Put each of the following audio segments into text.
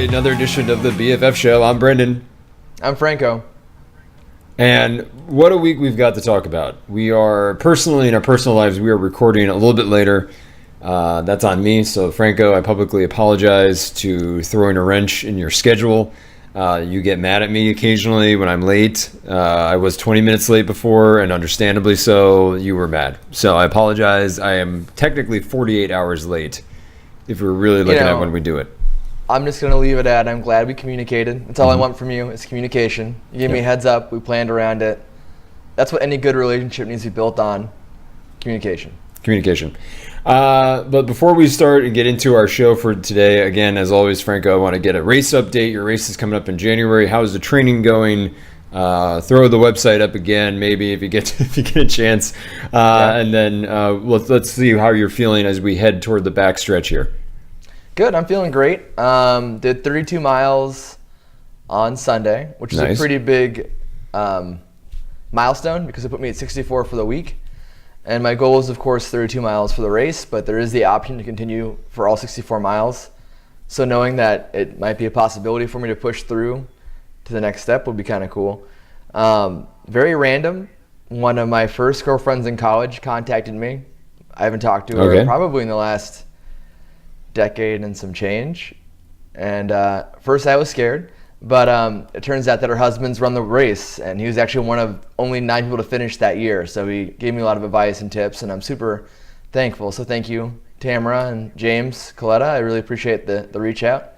another edition of the BFF Show. I'm Brendan. I'm Franco. And what a week we've got to talk about. We are personally, in our personal lives, we are recording a little bit later. That's on me. So, Franco, I publicly apologize to throwing a wrench in your schedule. You get mad at me occasionally when I'm late. I was 20 minutes late before, and understandably so, you were mad. So I apologize. I am technically 48 hours late if we're really looking at when we do it. I'm just going to leave it at I'm glad we communicated. That's all I want from you is communication. You gave me a heads up. We planned around it. That's what any good relationship needs to be built on. Communication. But before we start and get into our show for today, again, as always, Franco, I want to get a race update. Your race is coming up in January. How is the training going? Throw the website up again, maybe if you get a chance, and then let's see how you're feeling as we head toward the back stretch here. Good, I'm feeling great. Did 32 miles on Sunday, which is nice. A pretty big milestone because it put me at 64 for the week. And my goal is, of course, 32 miles for the race, but there is the option to continue for all 64 miles. So knowing that it might be a possibility for me to push through to the next step would be kind of cool. Very random. One of my first girlfriends in college contacted me. I haven't talked to her probably in the last decade and some change. And first I was scared. But it turns out that her husband's run the race, and he was actually one of only 9 people to finish that year. So he gave me a lot of advice and tips, and I'm super thankful. So thank you, Tamara and James Coletta. I really appreciate the reach out.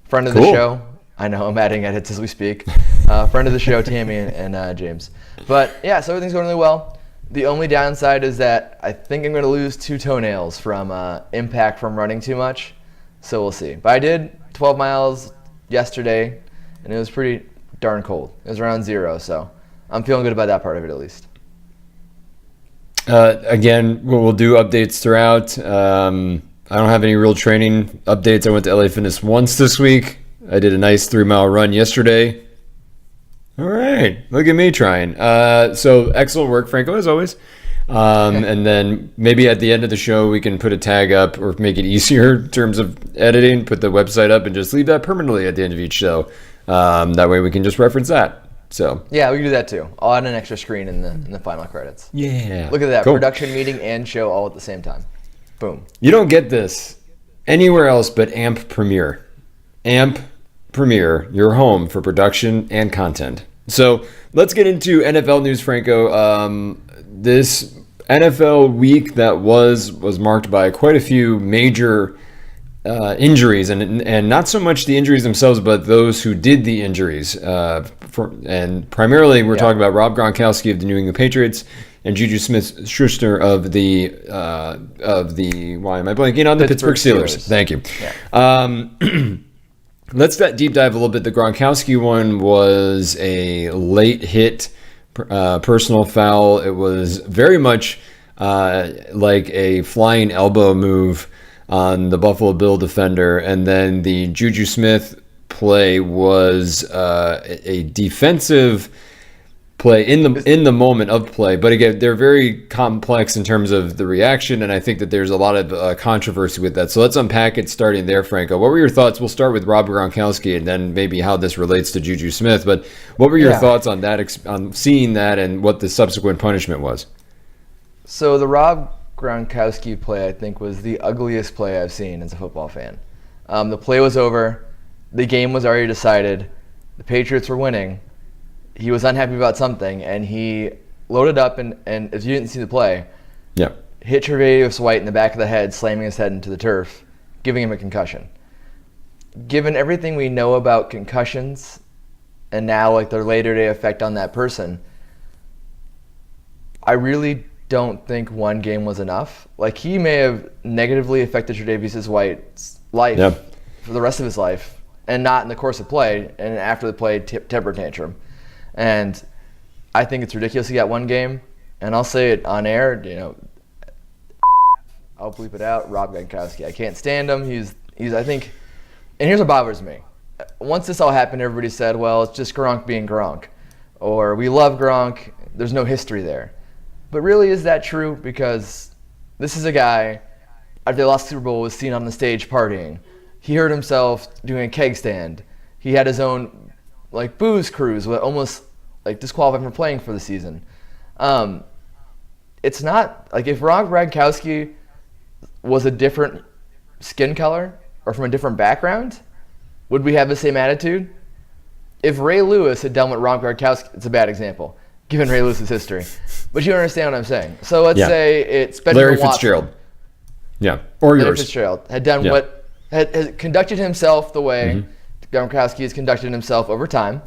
Friend of the show. I know I'm adding edits as we speak. Friend of the show, Tammy and James. But yeah, so everything's going really well. The only downside is that I think I'm going to lose 2 toenails from impact from running too much. So we'll see. But I did 12 miles yesterday. And it was pretty darn cold. It was around 0, so I'm feeling good about that part of it at least. Again, we'll do updates throughout. I don't have any real training updates. I went to LA Fitness once this week. I did a nice 3-mile run yesterday. All right, look at me trying. So excellent work, Franco, as always. And then maybe at the end of the show, we can put a tag up or make it easier in terms of editing, put the website up and just leave that permanently at the end of each show. That way we can just reference that. So yeah, we can do that too. I'll add an extra screen in the final credits. Yeah. Look at that. Cool. Production meeting and show all at the same time. Boom. You don't get this anywhere else but AMP Premiere. AMP Premiere, your home for production and content. So let's get into NFL news, Franco. This NFL week that was marked by quite a few major injuries, and not so much the injuries themselves, but those who did the injuries. And primarily, we're talking about Rob Gronkowski of the New England Patriots and Juju Smith-Schuster of the why am I blanking on the Pittsburgh Steelers? Thank you. Yeah. Let's deep dive a little bit. The Gronkowski one was a late hit personal foul. It was very much like a flying elbow move on the Buffalo Bill defender, and then the Juju Smith play was a defensive play in the moment of play. But again, they're very complex in terms of the reaction, and I think that there's a lot of controversy with that. So let's unpack it starting there, Franco. What were your thoughts? We'll start with Rob Gronkowski, and then maybe how this relates to Juju Smith. But what were your thoughts on that, on seeing that, and what the subsequent punishment was? So the Rob Gronkowski play, I think, was the ugliest play I've seen as a football fan. The play was over. The game was already decided. The Patriots were winning. He was unhappy about something, and he loaded up, and if you didn't see the play, hit Tre'Davious White in the back of the head, slamming his head into the turf, giving him a concussion. Given everything we know about concussions and now like their later-day effect on that person, I really don't think one game was enough. Like, he may have negatively affected Tre'Davious White's life for the rest of his life, and not in the course of play, and after the play, temper tantrum. And I think it's ridiculous he got one game, and I'll say it on air, I'll bleep it out, Rob Gronkowski. I can't stand him. He's I think, and here's what bothers me. Once this all happened, everybody said, well, it's just Gronk being Gronk, or we love Gronk, there's no history there. But really, is that true? Because this is a guy, after they lost the Super Bowl, was seen on the stage partying. he hurt himself doing a keg stand. He had his own like booze cruise, what almost like disqualified him from playing for the season. It's not like if Rob Gronkowski was a different skin color or from a different background, would we have the same attitude? If Ray Lewis had done what Rob Gronkowski, it's a bad example given Ray Lewis's history, but you understand what I'm saying. So let's say it's Benjamin Larry Watson. Fitzgerald. Yeah, or Larry yours. Fitzgerald had done what had conducted himself the way Gronkowski has conducted himself over time.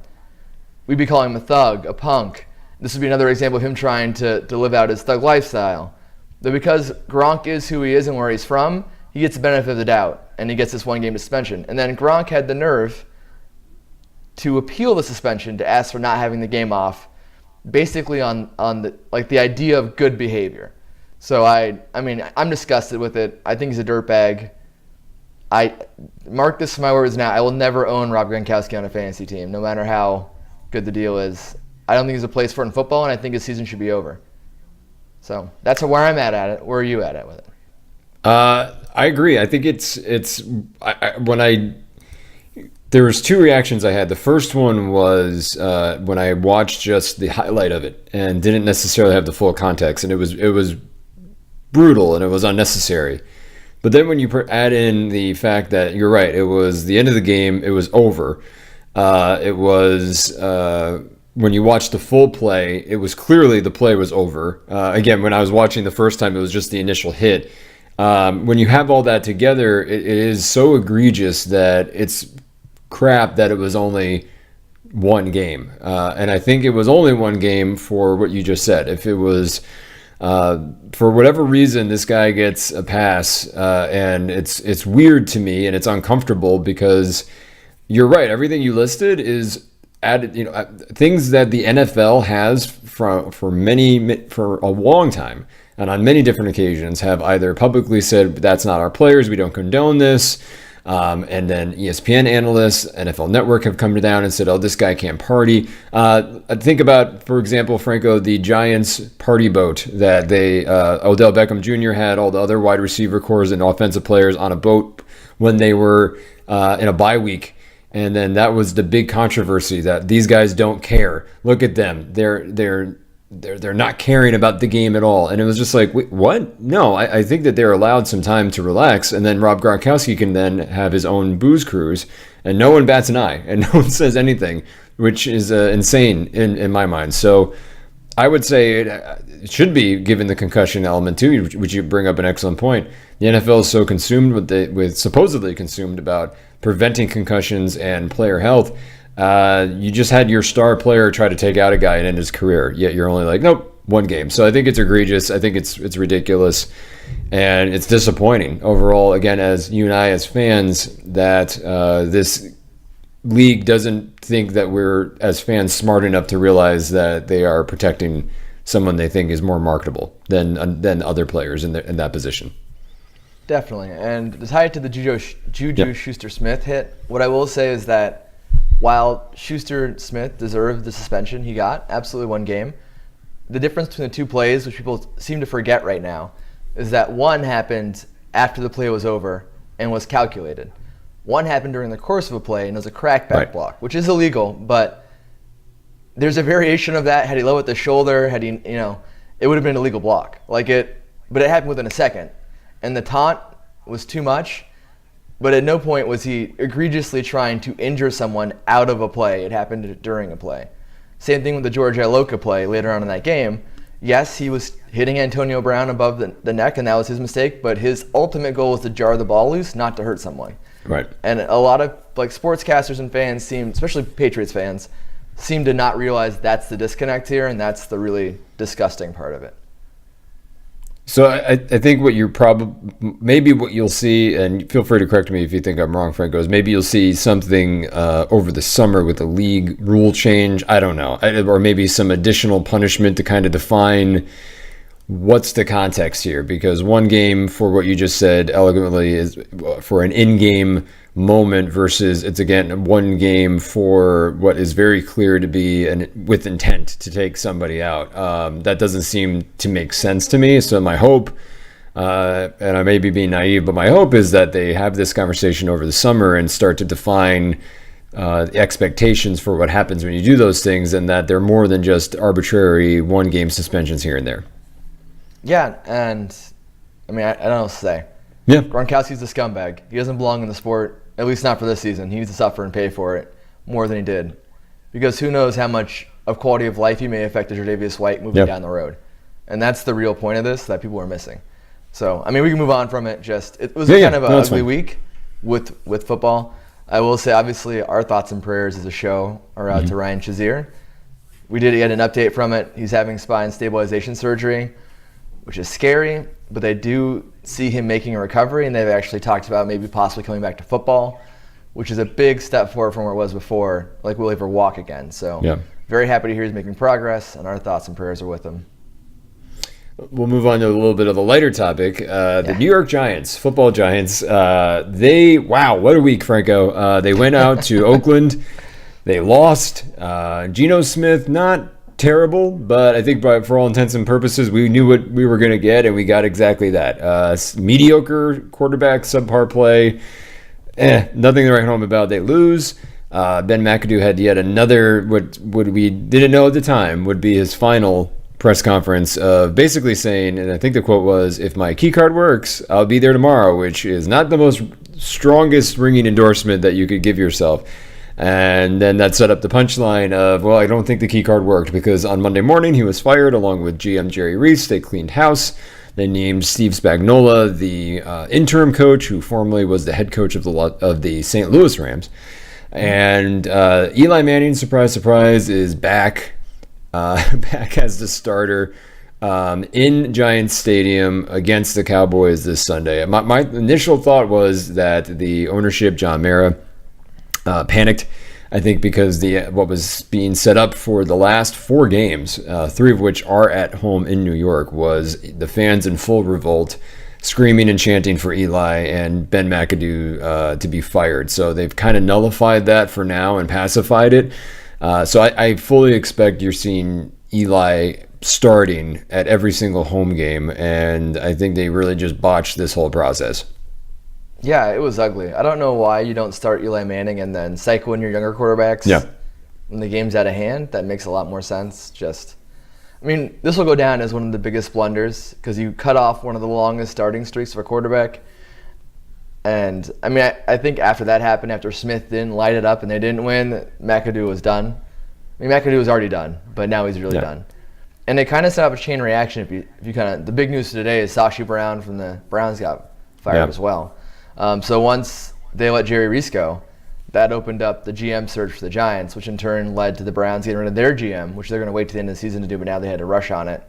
We'd be calling him a thug, a punk. This would be another example of him trying to live out his thug lifestyle. But because Gronk is who he is and where he's from, he gets the benefit of the doubt, and he gets this 1 game suspension. And then Gronk had the nerve to appeal the suspension to ask for not having the game off, basically on the idea of good behavior. So I mean, I'm disgusted with it. I think he's a dirtbag. I mark this for my words now. I will never own Rob Gronkowski on a fantasy team, no matter how good the deal is. I don't think there's a place for it in football, and I think his season should be over. So that's where I'm at it. Where are you at with it? I agree. I think there was 2 reactions I had. The first one was when I watched just the highlight of it and didn't necessarily have the full context, and it was brutal and it was unnecessary. But then when you add in the fact that you're right, it was the end of the game, it was over. It was when you watch the full play, it was clearly the play was over. Again, when I was watching the first time, it was just the initial hit. When you have all that together, it is so egregious that it's crap that it was only 1 game. And I think it was only 1 game for what you just said. If it was, for whatever reason, this guy gets a pass, and it's weird to me and it's uncomfortable because you're right. Everything you listed is added, things that the NFL has for a long time and on many different occasions have either publicly said that's not our players, we don't condone this. And then ESPN analysts, NFL Network have come down and said, oh, this guy can't party. Think about, for example, Franco, the Giants party boat that Odell Beckham Jr. had all the other wide receiver cores and offensive players on a boat when they were in a bye week. And then that was the big controversy that these guys don't care. Look at them. They're not caring about the game at all. And it was just like, wait, what? No, I think that they're allowed some time to relax. And then Rob Gronkowski can then have his own booze cruise and no one bats an eye and no one says anything, which is insane in my mind. So I would say it should be given the concussion element too, which you bring up an excellent point. The NFL is so consumed supposedly consumed about preventing concussions and player health. You just had your star player try to take out a guy and end his career, yet you're only like, nope, 1 game. So I think it's egregious. I think it's ridiculous, and it's disappointing overall. Again, as you and I, as fans, that this league doesn't think that we're, as fans, smart enough to realize that they are protecting someone they think is more marketable than other players in that position. Definitely, and to tie it to the Juju Schuster-Smith hit, what I will say is that while Schuster-Smith deserved the suspension he got, absolutely 1 game, the difference between the 2 plays, which people seem to forget right now, is that one happened after the play was over and was calculated. One happened during the course of a play and was a crackback block, which is illegal, but there's a variation of that. Had he low at the shoulder, it would have been an illegal block. But it happened within a second. And the taunt was too much, but at no point was he egregiously trying to injure someone out of a play. It happened during a play. Same thing with the George Iloka play later on in that game. Yes, he was hitting Antonio Brown above the neck, and that was his mistake, but his ultimate goal was to jar the ball loose, not to hurt someone. Right. And a lot of sportscasters and fans especially Patriots fans, seem to not realize that's the disconnect here, and that's the really disgusting part of it. So I think what you'll see, and feel free to correct me if you think I'm wrong, Franco, is maybe you'll see something over the summer with a league rule change. I don't know. Or maybe some additional punishment to kind of define what's the context here. Because 1 game, for what you just said elegantly, is for an in-game moment versus it's, again, 1 game for what is very clear to be with intent to take somebody out. That doesn't seem to make sense to me. So my hope and I may be being naive, but my hope is that they have this conversation over the summer and start to define expectations for what happens when you do those things, and that they're more than just arbitrary one-game suspensions here and there. Yeah, and I mean, I don't know what to say. Yeah. Gronkowski's a scumbag. He doesn't belong in the sport, at least not for this season. He needs to suffer and pay for it more than he did. Because who knows how much of quality of life he may affect as Tre'Davious White moving down the road. And that's the real point of this that people are missing. So, I mean, we can move on from it. It was kind of an ugly week with football. I will say, obviously, our thoughts and prayers as a show are out to Ryan Shazier. We did get an update from it. He's having spine stabilization surgery, which is scary, but they do see him making a recovery, and they've actually talked about maybe possibly coming back to football, which is a big step forward from where it was before, like will he ever walk again. So very happy to hear he's making progress, and our thoughts and prayers are with him. We'll move on to a little bit of a lighter topic. The New York Giants, football Giants, what a week, Franco. They went out to Oakland. They lost. Geno Smith, not terrible, but I think for all intents and purposes, we knew what we were going to get, and we got exactly that. Mediocre quarterback, subpar play. Nothing to write home about. They lose. Ben McAdoo had yet another, what we didn't know at the time, would be his final press conference of basically saying, and I think the quote was, "If my key card works, I'll be there tomorrow," which is not the most strongest ringing endorsement that you could give yourself. And then that set up the punchline of, well, I don't think the key card worked, because on Monday morning he was fired along with GM Jerry Reese. They cleaned house. They named Steve Spagnuolo the interim coach, who formerly was the head coach of the St. Louis Rams. And Eli Manning, surprise, surprise, is back. Back as the starter in Giants Stadium against the Cowboys this Sunday. My initial thought was that the ownership, John Mara, panicked, I think, because what was being set up for the last 4 games, 3 of which are at home in New York, was the fans in full revolt, screaming and chanting for Eli and Ben McAdoo to be fired. So they've kind of nullified that for now and pacified it. So I fully expect you're seeing Eli starting at every single home game, and I think they really just botched this whole process. Yeah, it was ugly. I don't know why you don't start Eli Manning and then cycle in your younger quarterbacks when the game's out of hand. That makes a lot more sense. This will go down as one of the biggest blunders, because you cut off one of the longest starting streaks of a quarterback. And, I think after that happened, after Smith didn't light it up and they didn't win, McAdoo was done. McAdoo was already done, but now he's really done. And it kind of set up a chain reaction. If you the big news today is Sashi Brown from the Browns got fired as well. So once they let Jerry Reese go, that opened up the GM search for the Giants, which in turn led to the Browns getting rid of their GM, which they're going to wait to the end of the season to do, but now they had to rush on it.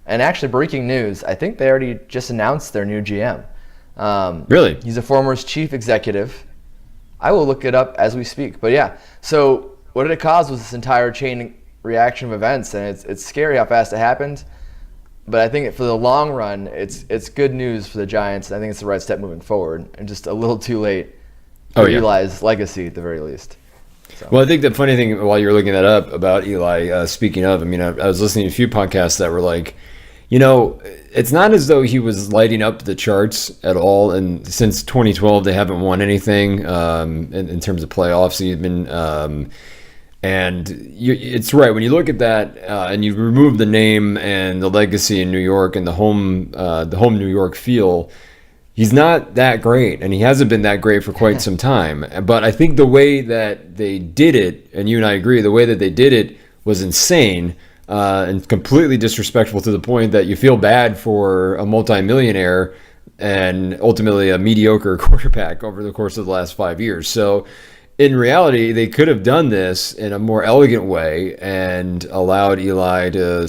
And actually, breaking news, I think they already just announced their new GM. Really? He's a former chief executive. I will look it up as we speak. But yeah, so what did it cause was this entire chain reaction of events, and it's scary how fast it happened. But I think for the long run, it's good news for the Giants. I think it's the right step moving forward, and just a little too late for Eli's legacy at the very least. So. Well, I think the funny thing, while you're looking that up about Eli, speaking of, I was listening to a few podcasts that were like, it's not as though he was lighting up the charts at all. And since 2012, they haven't won anything in terms of playoffs even. It's right. When you look at that and you remove the name and the legacy in New York and the home New York feel, he's not that great, and he hasn't been that great for quite some time. But I think the way that they did it, and you and I agree, the way that they did it was insane. And completely disrespectful, to the point that you feel bad for a multimillionaire and ultimately a mediocre quarterback over the course of the last 5 years. So in reality, they could have done this in a more elegant way and allowed Eli to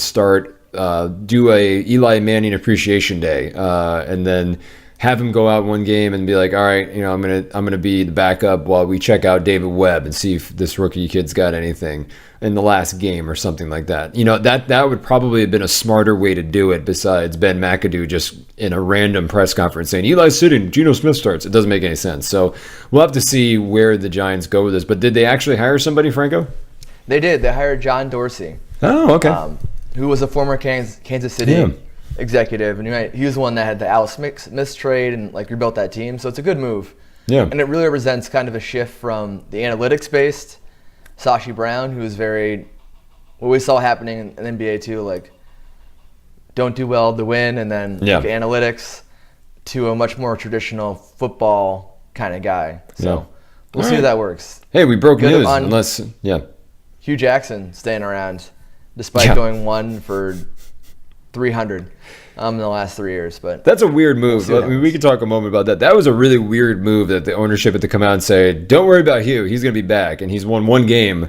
do a Eli Manning appreciation day, and then have him go out one game and be like, all right, I'm gonna be the backup while we check out David Webb and see if this rookie kid's got anything in the last game or something like that. That would probably have been a smarter way to do it, besides Ben McAdoo just in a random press conference saying Eli's sitting, Geno Smith starts. It doesn't make any sense. So we'll have to see where the Giants go with this. But did they actually hire somebody, Franco? They did. They hired John Dorsey. Oh, okay. Who was a former Kansas City executive, and he was the one that had the Al Smith trade and like rebuilt that team. So it's a good move. Yeah. And it really represents kind of a shift from the analytics-based Sashi Brown, who was what we saw happening in the NBA too, like don't do well to win, and then like analytics, to a much more traditional football kind of guy. So we'll see if that works. Hey, we broke news. Hugh Jackson staying around, despite going 1 for 300 in the last 3 years. But that's a weird move. We could talk a moment about that. That was a really weird move that the ownership had to come out and say, don't worry about Hugh. He's going to be back. And he's won 1 game,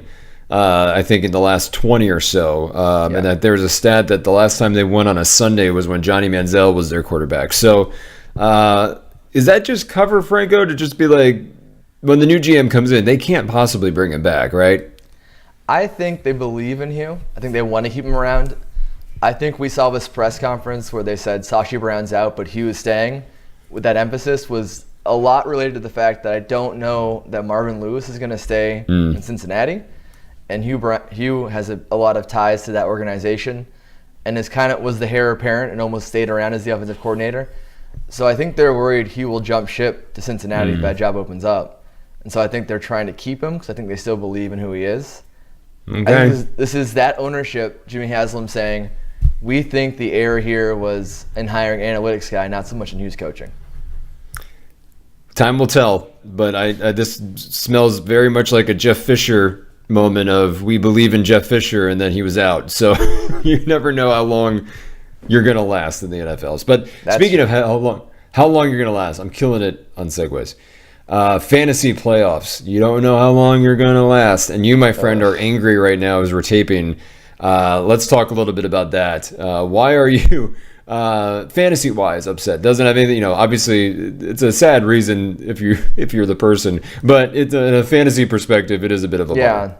I think, in the last 20 or so. And that there was a stat that the last time they won on a Sunday was when Johnny Manziel was their quarterback. So is that just cover, Franco, to just be like, when the new GM comes in, they can't possibly bring him back, right? I think they believe in Hugh. I think they want to keep him around. I think we saw this press conference where they said Sashi Brown's out, but Hugh is staying. With that emphasis was a lot related to the fact that I don't know that Marvin Lewis is going to stay in Cincinnati. And Hugh has a lot of ties to that organization, and was the heir apparent and almost stayed around as the offensive coordinator. So I think they're worried Hugh will jump ship to Cincinnati if that job opens up. And so I think they're trying to keep him because I think they still believe in who he is. Okay. I think this is that ownership, Jimmy Haslam, saying, we think the error here was in hiring analytics guy, not so much in Hughes coaching. Time will tell, but this smells very much like a Jeff Fisher moment of we believe in Jeff Fisher and then he was out. So you never know how long you're going to last in the NFL. But speaking of how long you're going to last, I'm killing it on segues. Fantasy playoffs. You don't know how long you're going to last. And you, my friend, are angry right now as we're taping. Let's talk a little bit about that. Why are you, fantasy-wise, upset? Doesn't have anything, obviously it's a sad reason if you're the person. But in a fantasy perspective, it is a bit of a bummer.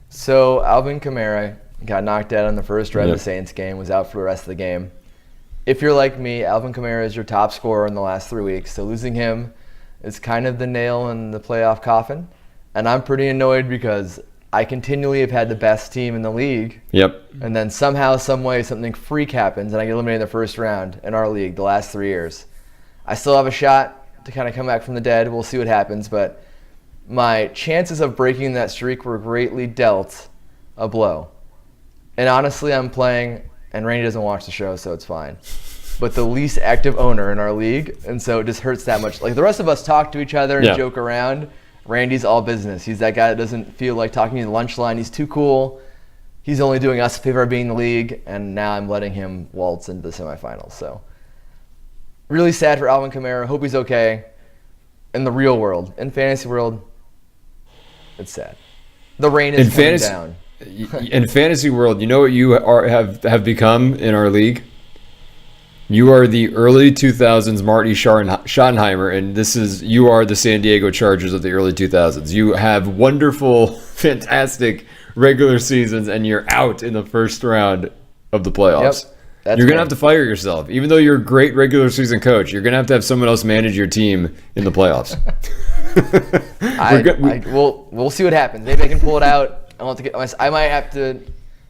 So Alvin Kamara got knocked out on the first drive of the Saints game, was out for the rest of the game. If you're like me, Alvin Kamara is your top scorer in the last 3 weeks. So losing him is kind of the nail in the playoff coffin. And I'm pretty annoyed because I continually have had the best team in the league. Yep. And then somehow, some way, something freak happens and I get eliminated in the first round in our league the last 3 years. I still have a shot to kind of come back from the dead. We'll see what happens. But my chances of breaking that streak were greatly dealt a blow. And honestly, I'm playing, and Randy doesn't watch the show, so it's fine, but the least active owner in our league, and so it just hurts that much. Like, the rest of us talk to each other and joke around. Randy's all business. He's that guy that doesn't feel like talking to the lunch line. He's too cool. He's only doing us a favor of being in the league, and now I'm letting him waltz into the semifinals. So really sad for Alvin Kamara. Hope he's okay. In the real world, in fantasy world, it's sad. The rain is coming down. In fantasy world, you know what you have become in our league? You are the early 2000s Marty Schottenheimer, and you are the San Diego Chargers of the early 2000s. You have wonderful, fantastic regular seasons, and you're out in the first round of the playoffs. Yep, you're going to have to fire yourself. Even though you're a great regular season coach, you're going to have someone else manage your team in the playoffs. We'll see what happens. Maybe I can pull it out. I might have to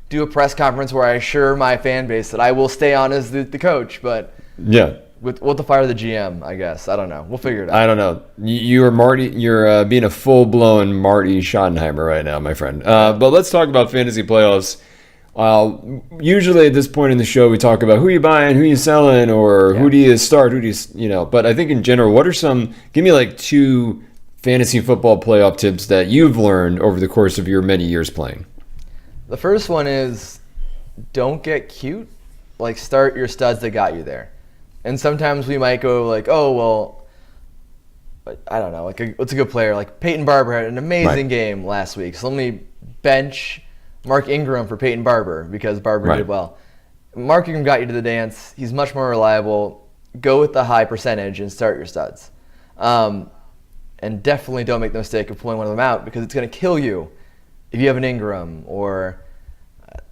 do a press conference where I assure my fan base that I will stay on as the coach, but we'll have to fire the GM, I guess. I don't know. We'll figure it out. I don't know. You're Marty. You're being a full-blown Marty Schottenheimer right now, my friend. But let's talk about fantasy playoffs. Usually at this point in the show, we talk about who you buying, who you selling, or who do you start, who do you. But I think in general, give me like 2 fantasy football playoff tips that you've learned over the course of your many years playing. The first one is don't get cute. Like, start your studs that got you there. And sometimes we might go like, oh, well, I don't know. What's a good player? Like Peyton Barber had an amazing game last week. So let me bench Mark Ingram for Peyton Barber because Barber did well. Mark Ingram got you to the dance. He's much more reliable. Go with the high percentage and start your studs. And definitely don't make the mistake of pulling one of them out because it's going to kill you if you have an Ingram or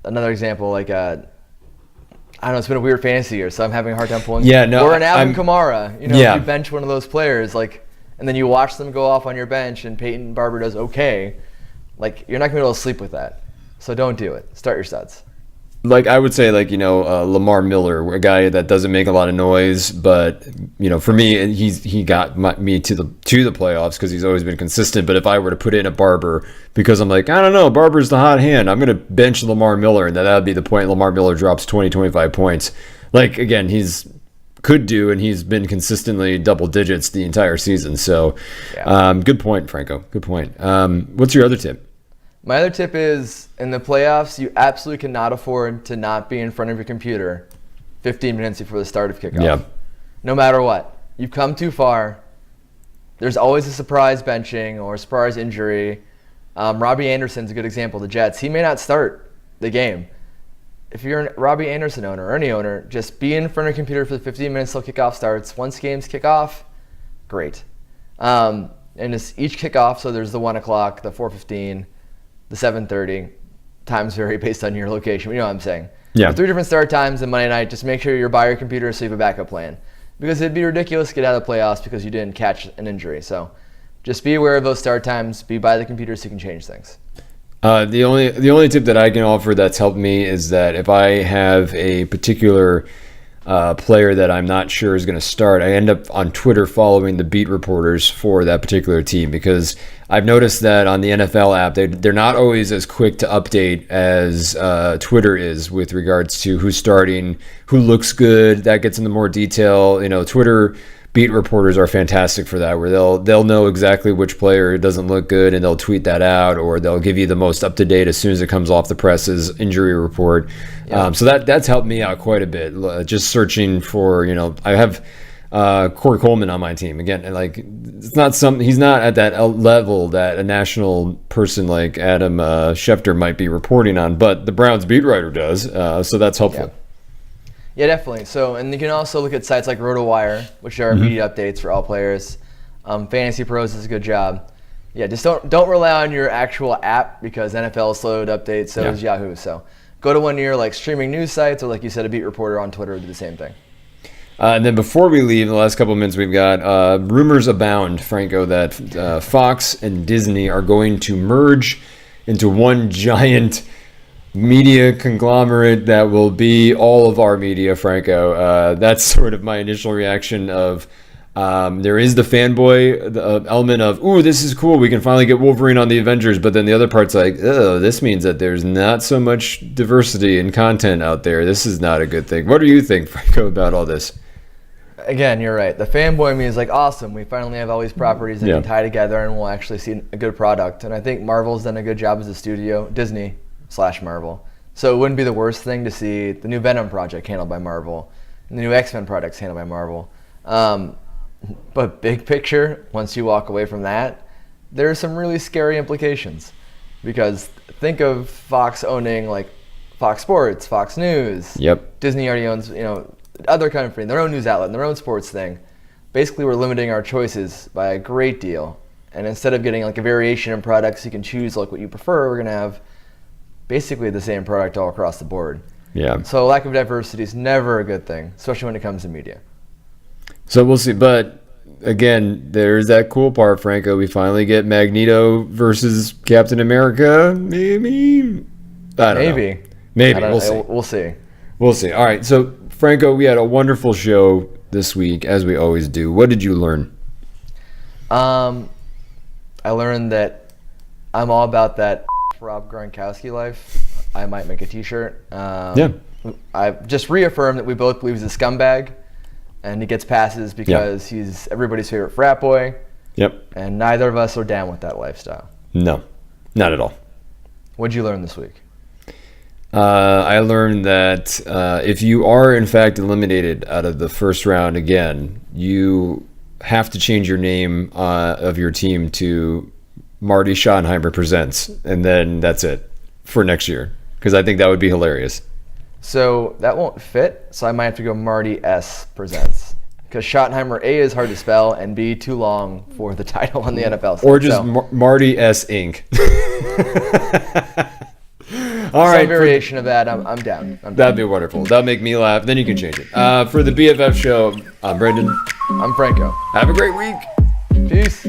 another example like I don't know. It's been a weird fantasy year, so I'm having a hard time pulling. Or an Alvin Kamara. If you bench one of those players, and then you watch them go off on your bench, and Peyton Barber does okay. You're not going to be able to sleep with that. So don't do it. Start your studs. like I would say, like, Lamar Miller, a guy that doesn't make a lot of noise, but for me, he got me to the playoffs because he's always been consistent. But if I were to put in a Barber, because I'm like, I don't know, Barber's the hot hand, I'm gonna bench Lamar Miller, and that would be the point. Lamar Miller drops 20-25 points. Like, again, he's been consistently double digits the entire season. So, good point, Franco. Good point. What's your other tip? My other tip is, in the playoffs, you absolutely cannot afford to not be in front of your computer 15 minutes before the start of kickoff. Yeah. No matter what. You've come too far. There's always a surprise benching or a surprise injury. Robbie Anderson's a good example. The Jets, he may not start the game. If you're a Robbie Anderson owner or any owner, just be in front of your computer for the 15 minutes till kickoff starts. Once games kick off, great. And it's each kickoff, so there's the 1 o'clock, the 4:15, the 7:30. Times vary based on your location. You know what I'm saying? Yeah. 3 different start times and Monday night. Just make sure you're by your computer so you have a backup plan. Because it'd be ridiculous to get out of the playoffs because you didn't catch an injury. So just be aware of those start times. Be by the computer so you can change things. The only tip that I can offer that's helped me is that if I have a particular player that I'm not sure is going to start, I end up on Twitter following the beat reporters for that particular team, because I've noticed that on the NFL app, they're not always as quick to update as Twitter is with regards to who's starting, who looks good. That gets into more detail. Twitter beat reporters are fantastic for that, where they'll know exactly which player doesn't look good and they'll tweet that out, or they'll give you the most up to date as soon as it comes off the press's injury report. Yeah. So that's helped me out quite a bit. Just searching for, I have Corey Coleman on my team. Again, like, it's not he's not at that level that a national person like Adam Schefter might be reporting on, but the Browns beat writer does. So that's helpful. Yeah. Yeah, definitely. So, and you can also look at sites like RotoWire, which are immediate updates for all players. Fantasy Pros does a good job. Yeah, just don't rely on your actual app, because NFL is slow to update, so is Yahoo. So go to one of your streaming news sites, or like you said, a beat reporter on Twitter would do the same thing. And then before we leave, in the last couple of minutes, we've got rumors abound, Franco, that Fox and Disney are going to merge into one giant media conglomerate that will be all of our media, Franco. That's sort of my initial reaction of there is the fanboy element of, ooh, this is cool, we can finally get Wolverine on the Avengers, but then the other part's like, oh, this means that there's not so much diversity in content out there. This is not a good thing. What do you think, Franco, about all this? Again, you're right. The fanboy me is like, awesome, we finally have all these properties that can tie together and we'll actually see a good product. And I think Marvel's done a good job as a studio, Disney/Marvel. So it wouldn't be the worst thing to see the new Venom project handled by Marvel and the new X-Men products handled by Marvel. But big picture, once you walk away from that, there are some really scary implications. Because think of Fox owning like Fox Sports, Fox News. Yep. Disney already owns, other kind of thing, their own news outlet, their own sports thing. Basically, we're limiting our choices by a great deal. And instead of getting like a variation in products, you can choose like what you prefer. We're gonna have basically the same product all across the board. Yeah. So lack of diversity is never a good thing, especially when it comes to media. So we'll see. But again, there's that cool part, Franco. We finally get Magneto versus Captain America. Maybe. I don't know. Maybe. We'll see. We'll see. We'll see. All right. So, Franco, we had a wonderful show this week, as we always do. What did you learn? I learned that I'm all about that Rob Gronkowski life. I might make a t-shirt. I just reaffirmed that we both believe he's a scumbag, and he gets passes because he's everybody's favorite frat boy. Yep. And neither of us are down with that lifestyle. No, not at all. What'd you learn this week? I learned that if you are in fact eliminated out of the first round again, you have to change your name of your team to Marty Schottenheimer Presents, and then that's it for next year, because I think that would be hilarious. So that won't fit, so I might have to go Marty S Presents, because Schottenheimer, A, is hard to spell, and B, too long for the title on the NFL site. Or just Marty S Inc. All right, some variation of that, I'm down. That'd be wonderful. That'll make me laugh. Then you can change it. For the BFF show, I'm Brendan. I'm Franco. Have a great week. Peace.